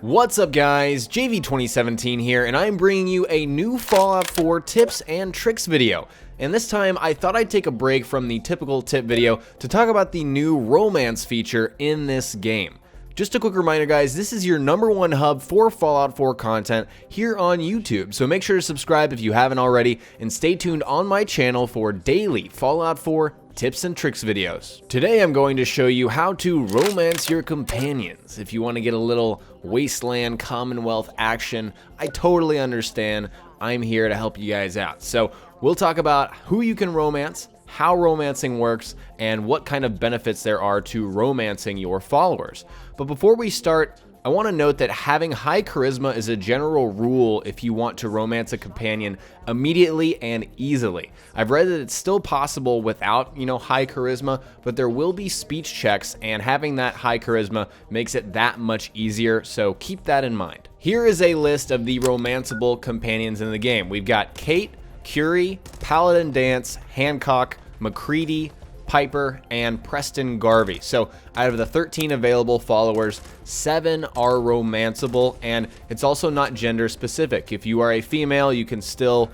What's up guys, JV2017 here, and I'm bringing you a new Fallout 4 tips and tricks video. And this time I thought I'd take a break from the typical tip video to talk about the new romance feature in this game. Just a quick reminder guys, this is your #1 hub for Fallout 4 content here on YouTube, so make sure to subscribe if you haven't already, and stay tuned on my channel for daily Fallout 4 tips and tricks videos. Today I'm going to show you how to romance your companions. If you want to get a little Wasteland Commonwealth action, I totally understand. I'm here to help you guys out. So we'll talk about who you can romance, how romancing works, and what kind of benefits there are to romancing your followers. But before we start, I want to note that having high charisma is a general rule if you want to romance a companion immediately and easily. I've read that it's still possible without, high charisma, but there will be speech checks, and having that high charisma makes it that much easier, so keep that in mind. Here is a list of the romanceable companions in the game. We've got Kate, Curie, Paladin Dance, Hancock, McCready, Piper, and Preston Garvey. So out of the 13 available followers, 7 are romanceable, and it's also not gender specific. If you are a female, you can still,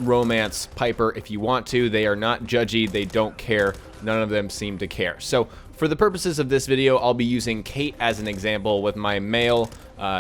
romance Piper if you want to. They are not judgy, they don't care, none of them seem to care. So for the purposes of this video, I'll be using Kate as an example with my male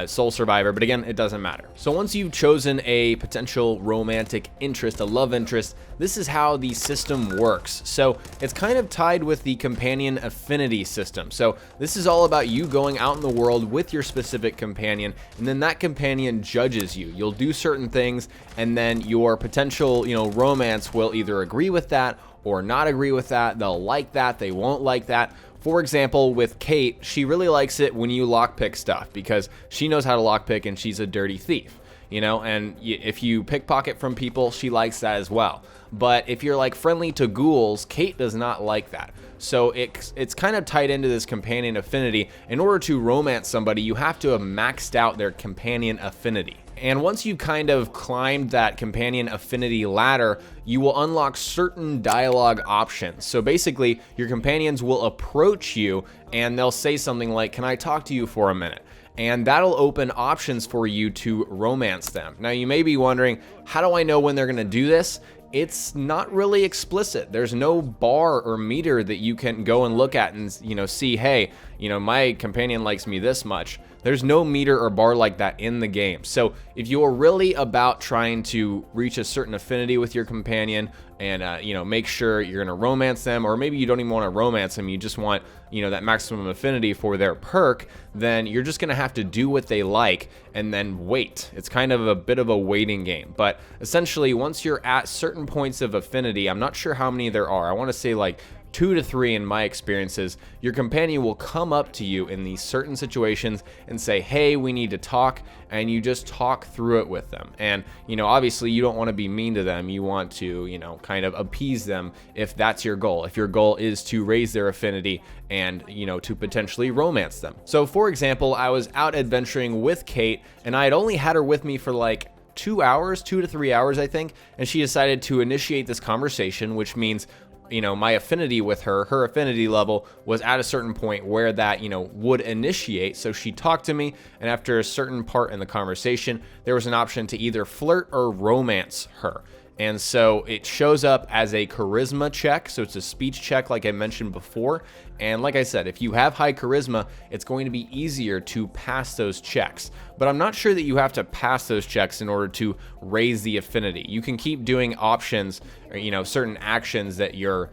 soul survivor, but again, it doesn't matter. So once you've chosen a potential romantic interest, a love interest, this is how the system works. So it's kind of tied with the companion affinity system. So this is all about you going out in the world with your specific companion, and then that companion judges you. You'll do certain things, and then your potential, romance will either agree with that or not agree with that. They'll like that, they won't like that. For example, with Kate, she really likes it when you lockpick stuff because she knows how to lockpick and she's a dirty thief, and if you pickpocket from people, she likes that as well. But if you're like friendly to ghouls, Kate does not like that. So it's kind of tied into this companion affinity. In order to romance somebody, you have to have maxed out their companion affinity. And once you've kind of climbed that companion affinity ladder, you will unlock certain dialogue options. So basically, your companions will approach you and they'll say something like, "Can I talk to you for a minute?" And that'll open options for you to romance them. Now you may be wondering, how do I know when they're gonna do this? It's not really explicit. There's no bar or meter that you can go and look at and see, hey, my companion likes me this much. There's no meter or bar like that in the game. So if you're really about trying to reach a certain affinity with your companion and make sure you're gonna romance them, or maybe you don't even want to romance them, you just want that maximum affinity for their perk, then you're just gonna have to do what they like and then wait. It's kind of a bit of a waiting game. But essentially, once you're at certain points of affinity, I'm not sure how many there are, I want to say like 2 to 3 in my experiences, your companion will come up to you in these certain situations and say, hey, we need to talk, and you just talk through it with them. And obviously you don't want to be mean to them, you want to kind of appease them if that's your goal, if your goal is to raise their affinity and to potentially romance them. So for example, I was out adventuring with Kate, and I had only had her with me for like 2 to 3 hours I think, and she decided to initiate this conversation, which means my affinity with her affinity level was at a certain point where that, would initiate. So she talked to me, and after a certain part in the conversation, there was an option to either flirt or romance her. And so it shows up as a charisma check. So it's a speech check like I mentioned before. And like I said, if you have high charisma, it's going to be easier to pass those checks. But I'm not sure that you have to pass those checks in order to raise the affinity. You can keep doing options, or, certain actions that your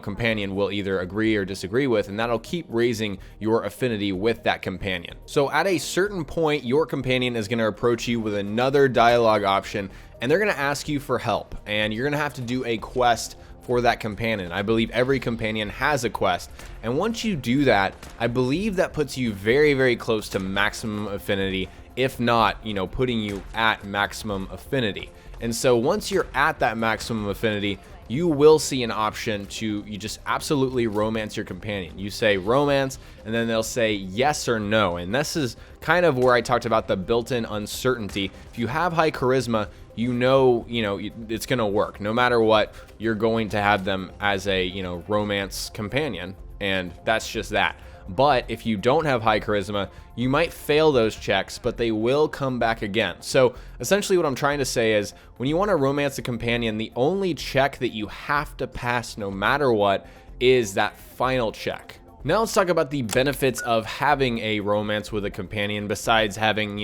companion will either agree or disagree with, and that'll keep raising your affinity with that companion. So at a certain point, your companion is going to approach you with another dialogue option, and they're going to ask you for help, and you're going to have to do a quest for that companion. I believe every companion has a quest, and once you do that, I believe that puts you very, very close to maximum affinity, if not, putting you at maximum affinity. And so once you're at that maximum affinity, you will see an option to, you just absolutely romance your companion. You say romance, and then they'll say yes or no. And this is kind of where I talked about the built-in uncertainty. If you have high charisma, it's gonna work. No matter what, you're going to have them as a, romance companion. and that's just that. But if you don't have high charisma, you might fail those checks, but they will come back again. So essentially what I'm trying to say is, when you want to romance a companion, the only check that you have to pass no matter what is that final check. Now let's talk about the benefits of having a romance with a companion besides having,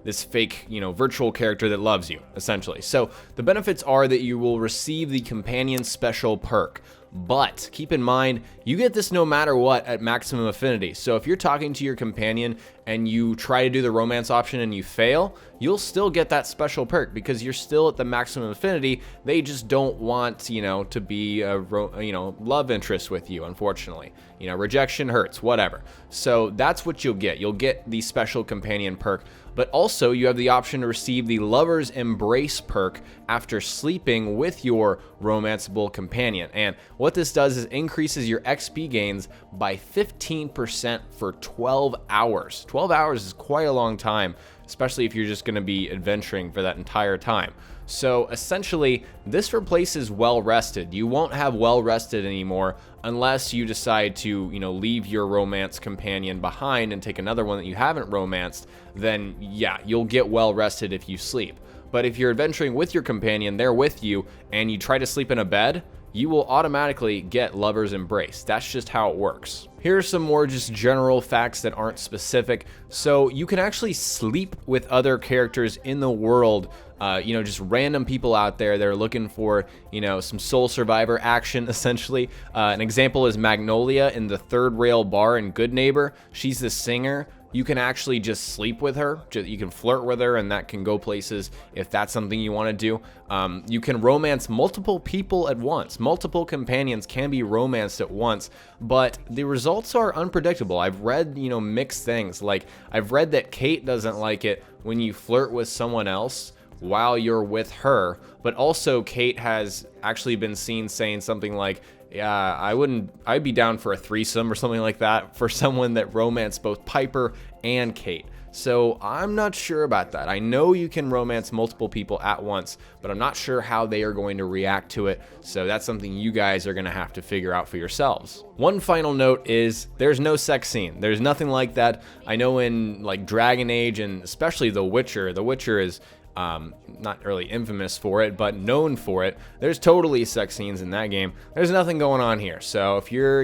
this fake, virtual character that loves you, essentially. So the benefits are that you will receive the companion special perk. But keep in mind, you get this no matter what at maximum affinity. So if you're talking to your companion and you try to do the romance option and you fail, you'll still get that special perk because you're still at the maximum affinity. They just don't want, to be a love interest with you, unfortunately. Rejection hurts, whatever. So that's what you'll get. You'll get the special companion perk. But also you have the option to receive the Lover's Embrace perk after sleeping with your romanceable companion. And what this does is increases your XP gains by 15% for 12 hours. 12 hours is quite a long time, especially if you're just going to be adventuring for that entire time. So essentially, this replaces well rested. You won't have well rested anymore unless you decide to, leave your romance companion behind and take another one that you haven't romanced. Then yeah, you'll get well rested if you sleep. But if you're adventuring with your companion, they're with you, and you try to sleep in a bed, you will automatically get Lover's Embrace. That's just how it works. Here are some more just general facts that aren't specific. So you can actually sleep with other characters in the world, just random people out there that are looking for, some soul survivor action, essentially. An example is Magnolia in the Third Rail Bar in Good Neighbor. She's the singer. You can actually just sleep with her. You can flirt with her, and that can go places if that's something you want to do. You can romance multiple people at once. Multiple companions can be romanced at once, but the results are unpredictable. I've read, mixed things. Like, I've read that Kate doesn't like it when you flirt with someone else while you're with her, but also Kate has actually been seen saying something like, yeah, I'd be down for a threesome or something like that for someone that romanced both Piper and Kate. So I'm not sure about that. I know you can romance multiple people at once, but I'm not sure how they are going to react to it. So that's something you guys are going to have to figure out for yourselves. One final note is there's no sex scene. There's nothing like that. I know in like Dragon Age and especially The Witcher is not really infamous for it, but known for it. There's totally sex scenes in that game. There's nothing going on here. So if you're,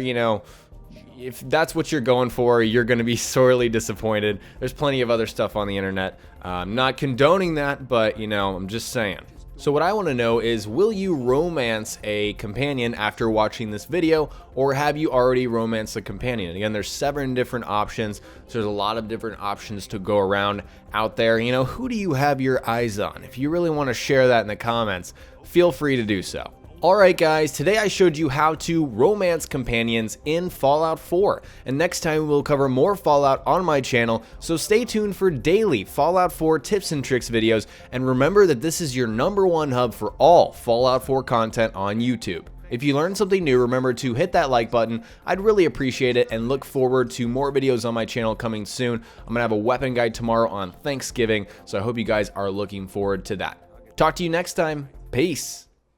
if that's what you're going for, you're going to be sorely disappointed. There's plenty of other stuff on the internet. I'm not condoning that, but I'm just saying. So what I want to know is, will you romance a companion after watching this video, or have you already romanced a companion? Again, there's 7 different options, so there's a lot of different options to go around out there. Who do you have your eyes on? If you really want to share that in the comments, feel free to do so. Alright guys, today I showed you how to romance companions in Fallout 4, and next time we'll cover more Fallout on my channel, so stay tuned for daily Fallout 4 tips and tricks videos, and remember that this is your #1 hub for all Fallout 4 content on YouTube. If you learned something new, remember to hit that like button. I'd really appreciate it, and look forward to more videos on my channel coming soon. I'm gonna have a weapon guide tomorrow on Thanksgiving, so I hope you guys are looking forward to that. Talk to you next time. Peace.